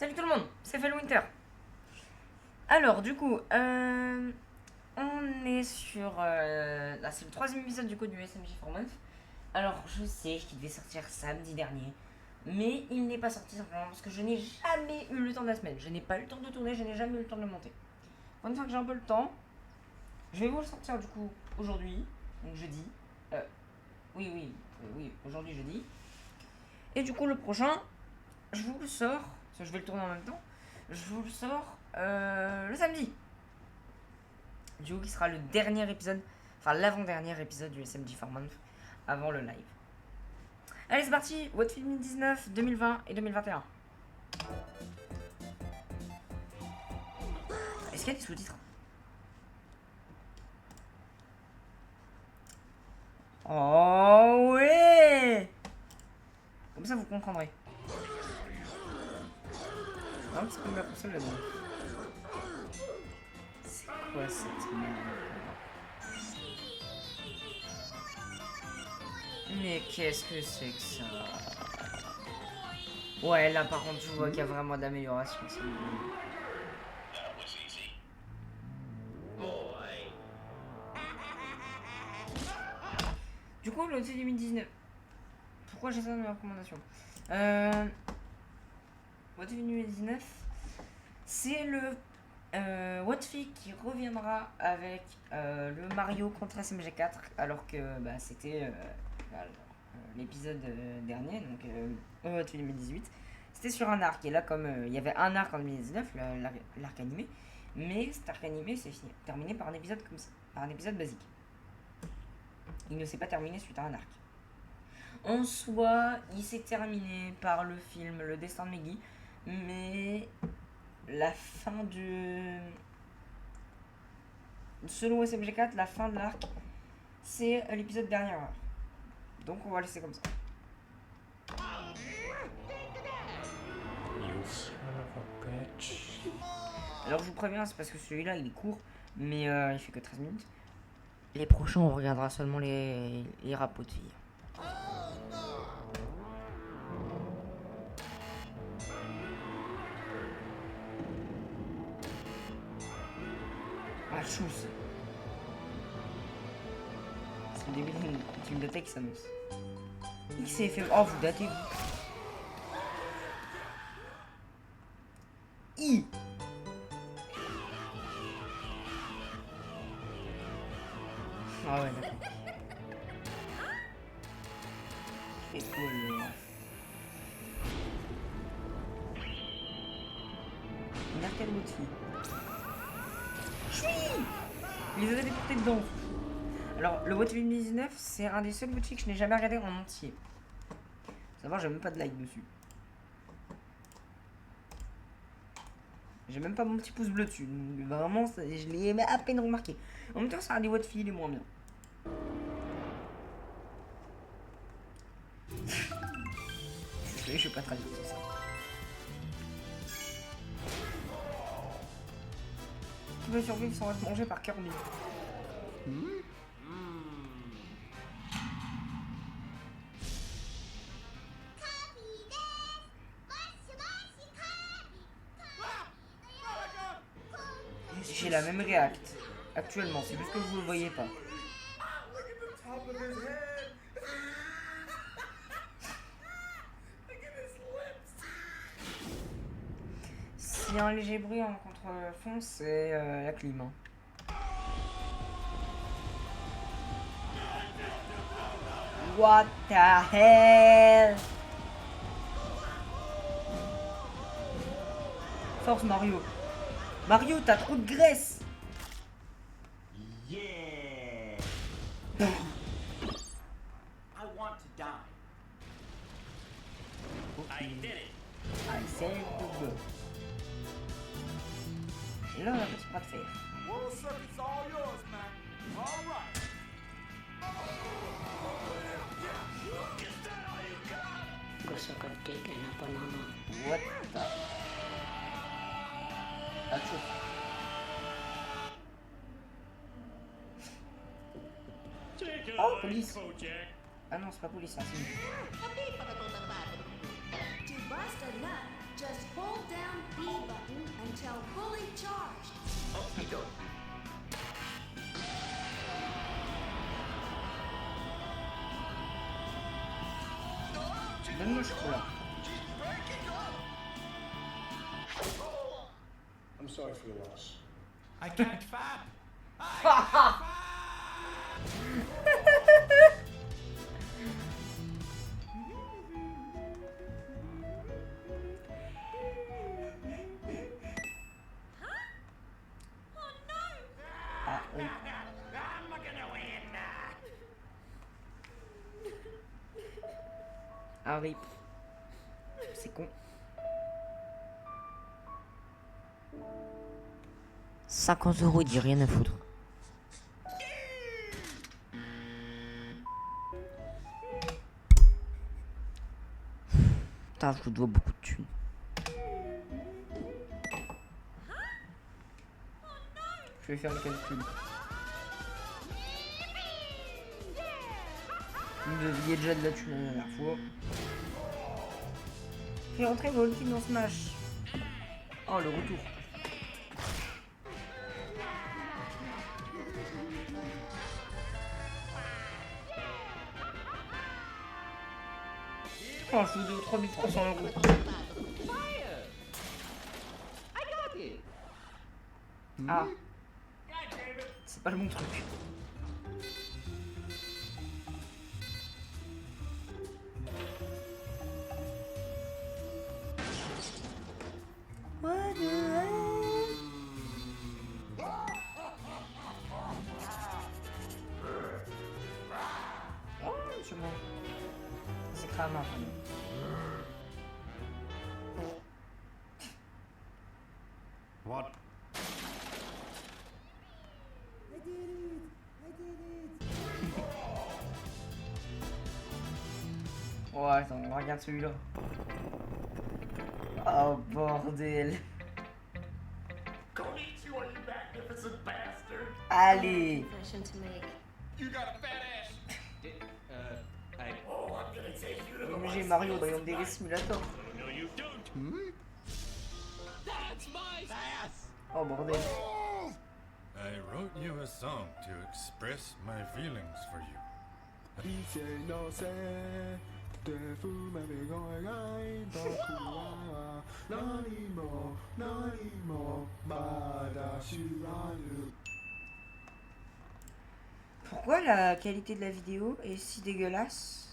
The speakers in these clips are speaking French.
Salut tout le monde, c'est Felwinter. Alors du coup, on est sur... là c'est le troisième épisode du coup du SMJ for Month. Alors je sais qu'il devait sortir samedi dernier, mais il n'est pas sorti simplement parce que je n'ai jamais eu le temps de la semaine. Je n'ai pas eu le temps de tourner, je n'ai jamais eu le temps de le monter. Une fois que j'ai un peu le temps, je vais vous le sortir du coup aujourd'hui, donc jeudi. Oui, aujourd'hui jeudi. Et du coup le prochain, je vous le sors, parce que je vais le tourner en même temps, je vous le sors le samedi. Du coup, qui sera le dernier épisode, enfin l'avant-dernier épisode du SMG for Month avant le live. Allez, c'est parti. What Film 2019, 2020 et 2021. Est-ce qu'il y a des sous-titres? Oh ouais. Comme ça, vous comprendrez. Un petit peu de la console là-dedans. C'est quoi cette merde? Mais qu'est-ce que c'est que ça? Ouais, là par contre, je vois qu'il y a vraiment d'amélioration. Du coup, le T 2019. Pourquoi j'ai ça dans mes recommandations? What If 2019, c'est le Whatfi qui reviendra avec le Mario contre SMG4, alors que c'était l'épisode dernier, donc What If 2018. C'était sur un arc, et là, comme il y avait un arc en 2019, l'arc animé, mais cet arc animé c'est terminé par un épisode comme ça, par un épisode basique. Il ne s'est pas terminé suite à un arc. En soi, il s'est terminé par le film Le Destin de Meggy, mais la fin du... Selon SMG4, la fin de l'arc, c'est l'épisode dernier. Donc on va laisser comme ça. Alors je vous préviens, c'est parce que celui-là il est court, mais il fait que 13 minutes. Les prochains, on regardera seulement les rapeaux de filles. Ah, chousse. C'est le début d'une bibliothèque qui s'annonce. XFM. Oh, vous datez, vous. I. Ah ouais, d'accord. C'est cool. Une arcade mode fille. Chouii. Ils avaient déporté dedans. Alors, le What If 2019, c'est un des seuls boutiques que je n'ai jamais regardé en entier. Faut savoir, j'ai même pas de like dessus. J'ai même pas mon petit pouce bleu dessus. Donc, vraiment, je l'ai à peine remarqué. En même temps, c'est un des What If, il est moins bien. Je suis pas très bien sur ça. Qui veut survivre sans être mangé par Kirby? J'ai la même réact actuellement, c'est juste que vous le voyez pas. S'il y a un léger bruit en contre-fond, c'est la clim. Hein. What the hell? Force Mario. Mario, t'as trop de graisse. Yeah. I want to die. Okay. I did it. I said the go. Et là, on a un petit bras de fer. World circuit's all yours, man. All right. Gusto ko tignan na po naman. What the... That's it. Oh, police. Ah non, c'est pas police, hein, c'est... To bust a nut, Just hold down B button until fully charged. Donne-moi le chocolat. I'm sorry for your loss. I can't fab. Ah oui. I'm gonna win. Ah oui. C'est con. 50 €, il dit rien à foutre. Putain, je vous dois beaucoup de thunes. Je vais faire le calcul. Vous deviez déjà de la thune la dernière fois. Fais rentrer Volkin dans Smash. Oh, le retour. Oh, je vous dois 3300 €. Ah. C'est pas le bon truc. What the hell? Oh, c'est bon. C'est cramant. What? Oh, attends, regarde celui-là. Oh, bordel. Konnichiwa, you magnificent bastard. Allez. Confession to make. You got a fat ass. Oh, I'm gonna take you to J'ai Mario dans Yandere Simulator. No, you don't. That's my ass. Oh, bordel. I wrote you a song to express my feelings for you. 一切のせいで不明が描いた僕は何もまだ知らぬ Pourquoi la qualité de la vidéo est si dégueulasse?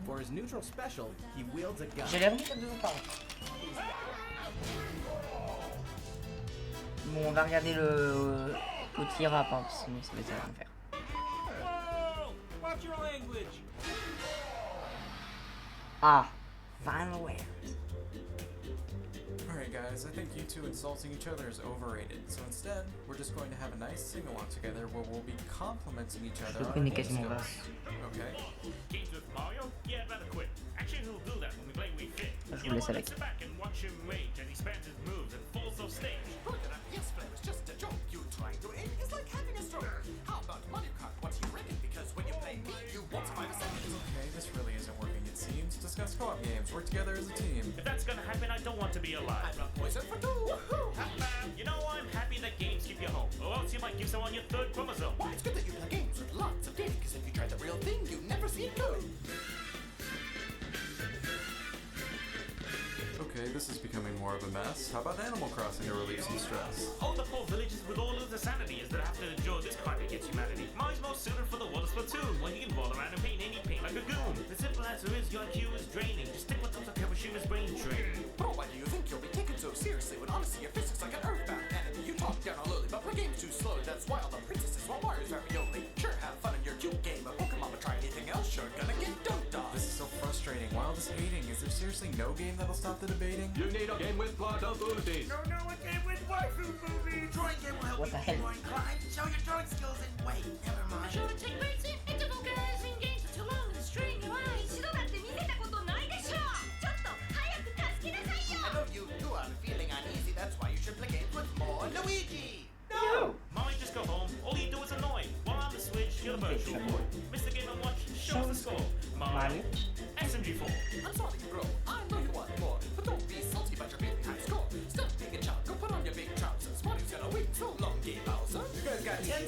For his neutral special, he wields a gun. J'ai l'air de vous parler. Bon, on va regarder le tir rap, hein, sinon ça va être à faire. Whoa! Watch your language. Ah, Vanware. Alright guys, I think you two insulting each other is overrated, so instead, we're just going to have a nice sing-along together where we'll be complimenting each other on our connais game quasiment skills. pas. Okay? Games with Mario? Yeah, I'd rather quit. Actually, he'll do that when we play We Fit. Je You vous know laisse what? avec. Let's sit back and watch him rage and he spams his moves and falls off stage. Yes, but it was just a joke. You trying to aim is like having a stroke. How about Mario Kart? What you reckon? Because when you play me, you won't survive a second. Okay, this really isn't working it seems. Discuss co-op games, work together as a team. If that's gonna happen, I don't want to be alive. I'm not poison for two. Woohoo! You know, I'm happy that games keep you home, or else you might give someone your third chromosome. Why, it's good that you play games with lots of data, because if you try the real thing, you never see it going. Okay, this is becoming more of a mess. How about Animal Crossing to relieve some stress? All the poor villages with all of the sanity is that have to endure this crime against humanity. Mine's most suited for the water Splatoon, when you can roll around and paint any paint like a goon. The simple answer is your IQ is draining. Just stick with those Hiroshima brain drain. Bro, why do you think you'll be taken so seriously when honestly your physics like an earthbound enemy? You talk down on lowly, but play games too slowly. That's why all the princesses want Mario's ravioli. Sure, have fun in your cute game, but Pokemon, but try anything else, sure gonna get dunked on. This is so frustrating. While this hating, is there seriously no game that'll stop the debating? You need a game with plot of booties. No, a game with waifu movies. Drawing game will help What the you hell? drawing crime. Show your drawing skills and wait, never mind. Sure, take breaks in interval guys and games are too long and string you out. 一度だって見せたことないでしょ。ちょっと早く助けなさいよ。 I know you two are feeling uneasy, that's why you should play games with more Luigi. No. Mommy, just go home. All you do is annoy. While on the Switch, you're the virtual boy. Mr. Game & Watch, show us the score. Mario, Mario. SMG4. I'm sorry, bro. I know you want more, but don't be salty about your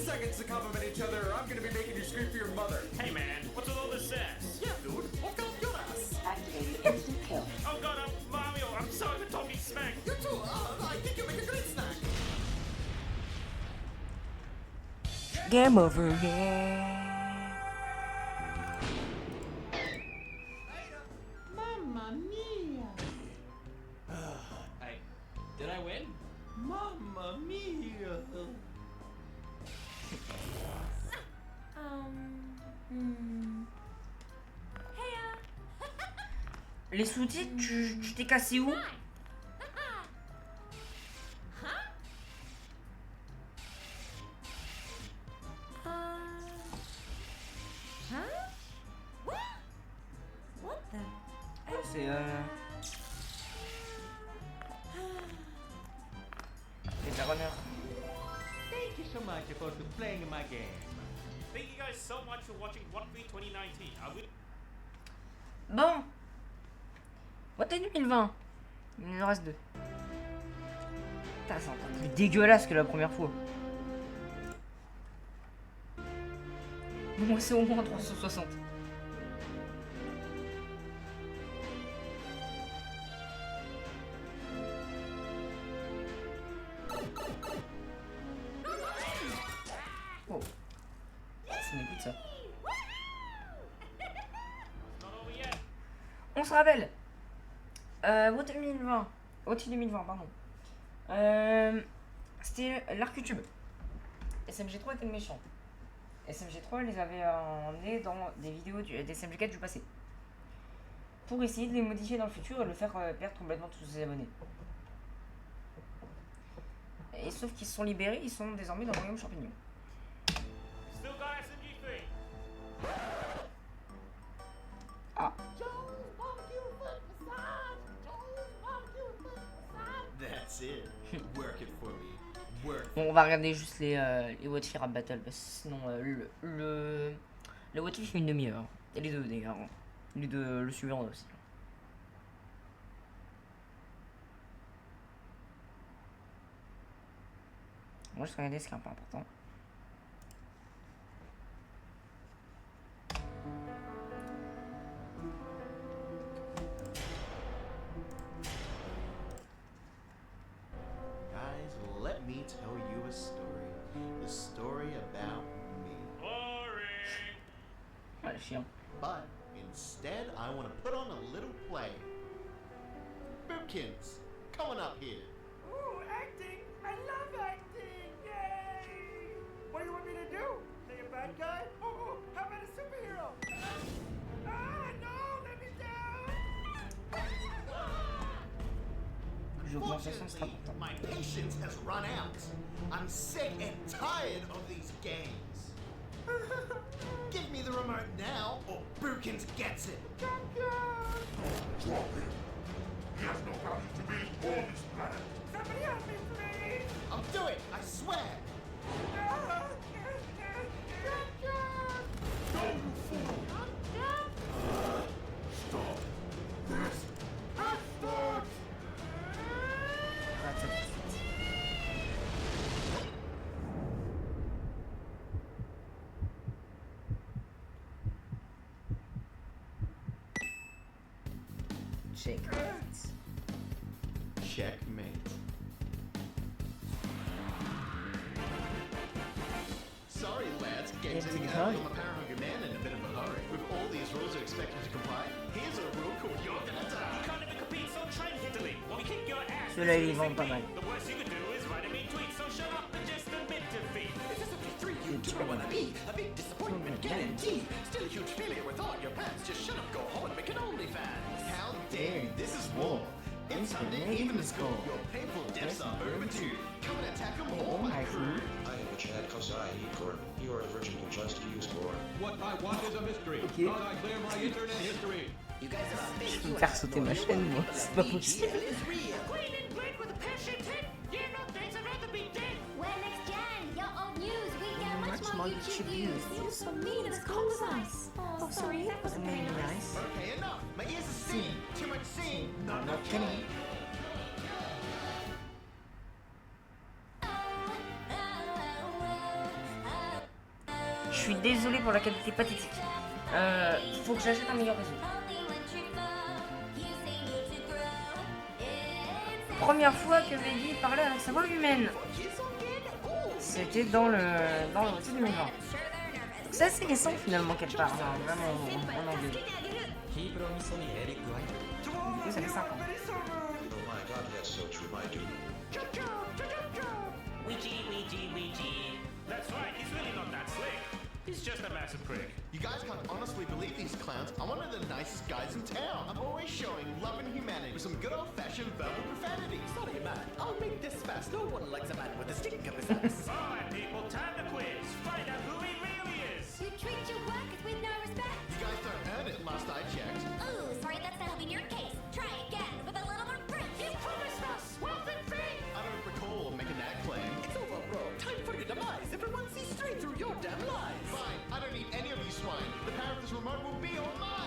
seconds to compliment each other, or I'm gonna be making you scream for your mother. Hey man, what's with all this sass? Yeah, dude, what got your ass? Activate the instant kill. Oh god, I'm Mario. I'm sorry for talking smack. You too, I think you make a great snack. Game over, yeah. Mamma mia. Did I win? Mamma mia. Les sous-titres, tu t'es cassé où? C'est c'est la runner. Thank you so much for playing my game. Thank you guys so much for watching What Free 2019. I will. Bon. What 2020. Il en reste 2. Putain, c'est encore plus dégueulasse que la première fois. Moi, c'est au moins 360. Oh. C'est une écoute ça. Not over yet. On se rappelle. OT 2020. OT 2020, pardon. C'était l'Arcutube. SMG3 était le méchant. SMG3 les avait emmenés dans des vidéos des SMG4 du passé. Pour essayer de les modifier dans le futur et le faire perdre complètement tous ses abonnés. Et sauf qu'ils se sont libérés, ils sont désormais dans le royaume champignon. Still got SMG3. Ah. That's it. Work it for me. Work. Bon, on va regarder juste les What If Rap Battle parce que sinon le What If fait une demi-heure. Et les deux d'ailleurs. Les deux, le suivant aussi. Moi je vais regarder ce qui est un peu important. Guys, let me tell you a story. The story about me. Boring. Ouais, le chien. But instead, I want to put on a little play. Boopkins, come on up here. Ooh, acting! I love acting! Yay! What do you want me to do? Play a bad guy? Oh, how about a superhero? Ah, no! Let me down! L'augmentation sera Fortunately, important. my patience has run out. I'm sick and tired of these games. Give me the remote now, or Bookins gets it. He has no value to me or this planet. Somebody help me, please! I'll do it, I swear. Go, you fool! Stop this bastard! That's it. Shake hands. Checkmate. Sorry, lads. Game's It's ending in early. hurry. I'm a power hungry man in a bit of a hurry. With all these rules are expected to comply, here's a rule called you're gonna You die. can't even compete, so try and hit the lead. When we kick your ass, Ceux-là, ils vendent pas mal. the worst you could do is write a mean tweet. So shut up and just admit defeat. This is a 3 you do not want to be. A big disappointment, guaranteed. Still a huge failure with all your plans. Just shut up, go home and make an OnlyFans. How dare you? This is war. It's uneven to score. Your painful deaths are overdue. Come and attack them all, my crew. I am Chad Kosai, Gordon. You are the virgin who just used Gordon. What I want is a mystery. Thought I clear my internet history. You guys are fake. Je vais me faire sauter ma chaîne, moi. C'est pas possible. It is real. Green and great with a pear-shaped head. Yeah, no thanks, I'd rather be dead. When next gen, your old news, we get much Much more more YouTube YouTube views. views. You're so mean and concise. Oh, sorry, that wasn't very nice. Okay, enough. My ears are singing. Too much singing. I'm not kidding. suis désolé pour la qualité pathétique. Faut que j'achète un meilleur réseau. Première fois que Maggie parlait avec sa voix humaine. C'était dans le OT 2020. C'est assez récent finalement qu'elle parle, hein, vraiment en anglais. Du coup, ça fait 5 ans. Oh my god, that's so true, my dude. Ouija. That's right, he's really not that slick. He's just a massive prick. You guys can't honestly believe these clowns. I'm one of the nicest guys in town. I'm always showing love and humanity with some good old-fashioned verbal profanity. Sorry, man. I'll make this fast. No one likes a man with a stink up his ass. Alright, people, time to quiz. Find out who he really is. You treat your workers with no respect. You guys don't earn it, last I checked. Ooh, sorry, that's not helping your case. Try again with a little more proof. You promised us wealth and fame. I don't recall making that claim. It's over, bro. Time for your demise. Everyone sees straight through your damn lies. Fine, I don't need any of you swine. The power of this remote will be all mine.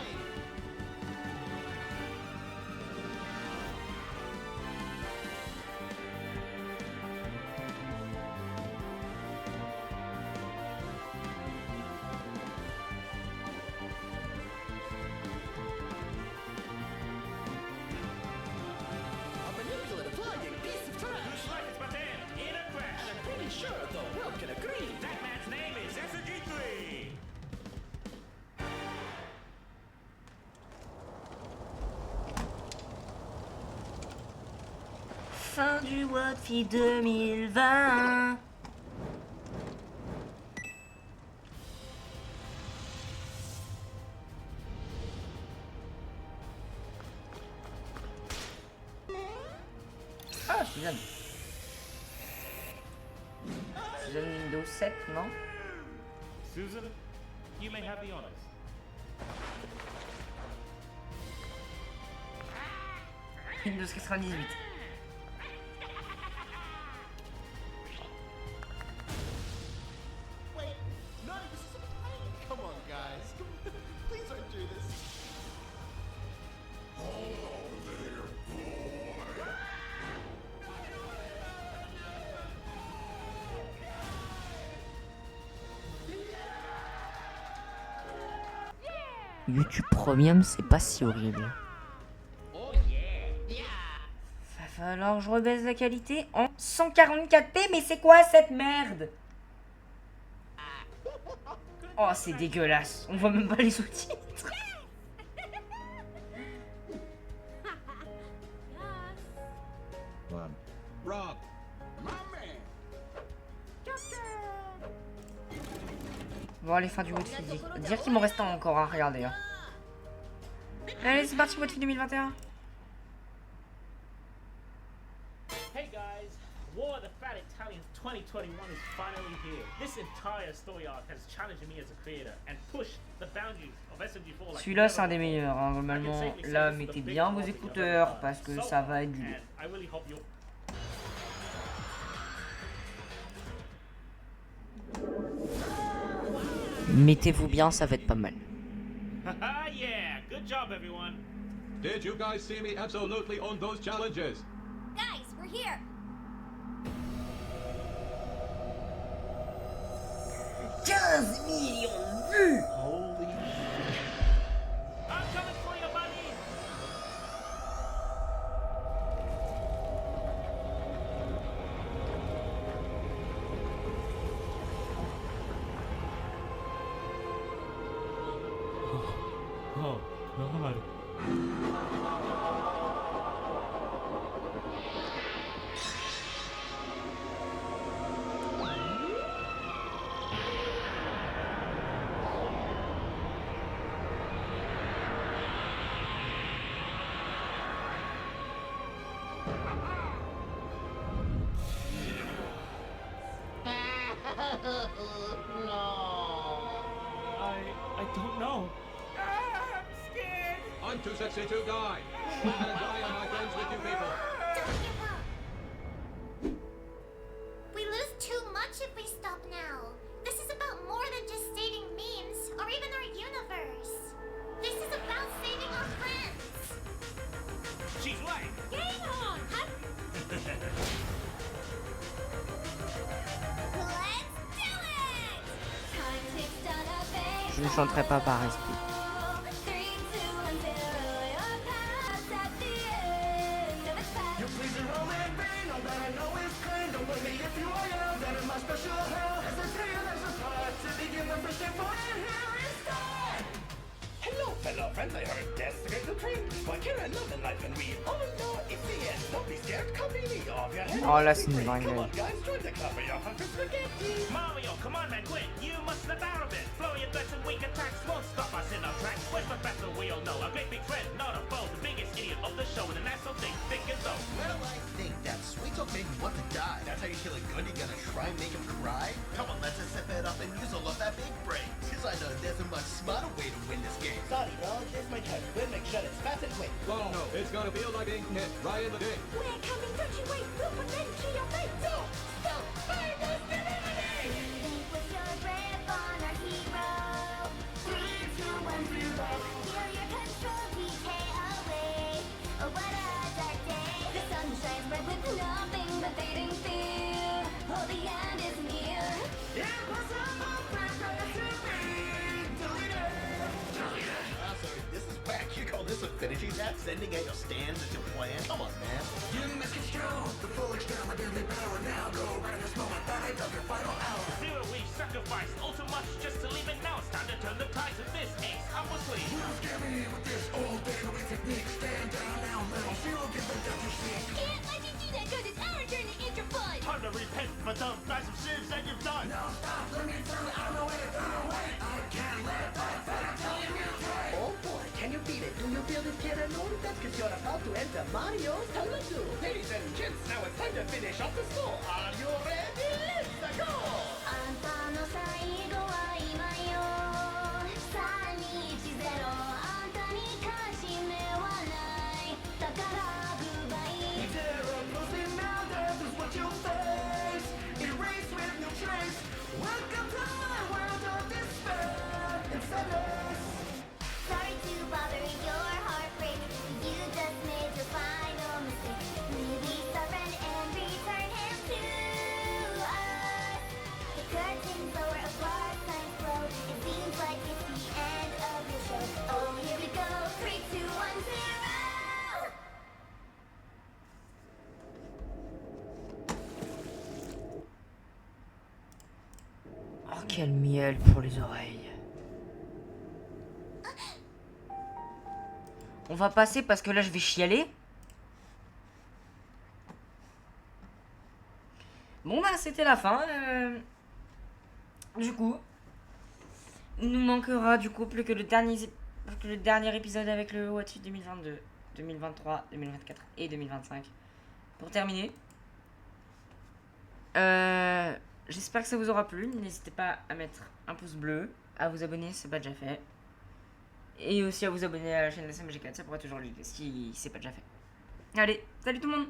A manipulative, lying piece of trash. Whose life is but then in a crash. And I'm pretty sure the world can agree. That man's name is SG3. Fin du Wotfi 2020. Ah, je suis jeune. Jeune Windows 7, non? Susan, you may have the honors. Windows 98. Wait, no, this is a prank. Come on, guys. Please don't do this. YouTube Premium, c'est pas si horrible. Va falloir que je rebaisse la qualité en 144p, mais c'est quoi cette merde? Oh, c'est dégueulasse. On voit même pas les sous-titres. Rob. Bon, allez, fin du Wotfi. Dire qu'il m'en reste un encore à regarder. Hein. Allez, c'est parti, Wotfi 2021. Hey guys, War of the Fat Italians 2021 is finally here. This entire story arc has challenged me as a creator and pushed the boundaries of SMG4 like Celui-là, c'est un des meilleurs. Hein. Normalement, là, mettez bien vos écouteurs parce que ça va être du lourd. I really hope you Mettez-vous bien, ça va être pas mal. Haha, yeah, good job everyone. Did you guys see me absolutely on those challenges? Guys, we're here. 15 millions de vues. Holy shit. I'm coming for you, buddy. Oh, God. I don't know. I'm scared. I'm too sexy to die. And I am my friends with you people. Don't give up. We lose too much if we stop now. This is about more than just stating memes or even our universe. This is about saving our friends. She's right. Game on! Let's do it! Time ticks down. Je ne chanterai pas par esprit. Hello, fellow friends, I heard death's a great dream. Why can't I love in life and we all know it's the end? Don't be scared, come me off your head. Oh là c'est une Come dinguerie. on, guys, join the club for your hungry spaghetti. Mario, come on, man, quit. You must snap out of it. Flow your threats and weak attacks won't stop us in our tracks. Where's Professor? We all know a great big friend, not a foe. The biggest idiot of the show, and the national thing, thick as though. Well, I think that sweet talk made me want to die. That's how you kill a good, you gonna try and make him cry? Come on, let's just sip it up and use all of that big brain. Cause I know there's a much smarter way to win this game. Sorry, dog, here's my turn. We'll make sure it's fast and quick. Oh no, it's gonna feel like being hit right in the dick. We're coming, don't you wait, we'll put an end to your fate. Don't fight us, with your grip on our hero. 3, 2, 1, 0. Feel your control decay away. Oh, what a dark day. The sun shines bright with nothing but fading fear. Oh, the end is near. This is whack. You call this a finishing tap? Sending out your stands as your plan? Come on, man. You misconstrue the full extent of my deadly power. Now go right in this moment, that I dug your final hour. Zero, we sacrificed all too much just to leave it. Now it's time to turn the tides of this ace up a sleeve. You don't scare me with this old day-to-day technique. Stand down now, little. Zero, get the death you seek. Can't let you do that, cause it's our turn to enter fun. Time to repent for the massive sins that you've done. Now stop, let me through. I don't know where to turn away. I can't let that tell you mutate. Oh boy, can you beat it? Do you feel this kid alone? That's cause you're about to enter Mario's Thunderdoom. Ladies and gents, now it's time to finish off the score. Are you ready? Let's go! あんたの最後は今よ。320あんたに勝ち目はない。だからグッバイ。 Terror closely now, death is what you face. Erase with no trace. Welcome to my world of despair and sadness. Sorry to bother your heartbreak. You just made your final mistake. Release our friend and return him to us. The curtains lower, a blood signs flow. It seems like it's the end of the show. Oh, here we go. 3, 2, 1, 0. Oh quel miel pour les oreilles. On va passer parce que là je vais chialer. Bon bah c'était la fin. Du coup, il nous manquera du coup plus que le dernier épisode avec le What If 2022, 2023, 2024 et 2025 pour terminer. J'espère que ça vous aura plu. N'hésitez pas à mettre un pouce bleu, à vous abonner si c'est pas déjà fait. Et aussi à vous abonner à la chaîne de SMG4, ça pourrait toujours l'aider si c'est pas déjà fait. Allez, salut tout le monde!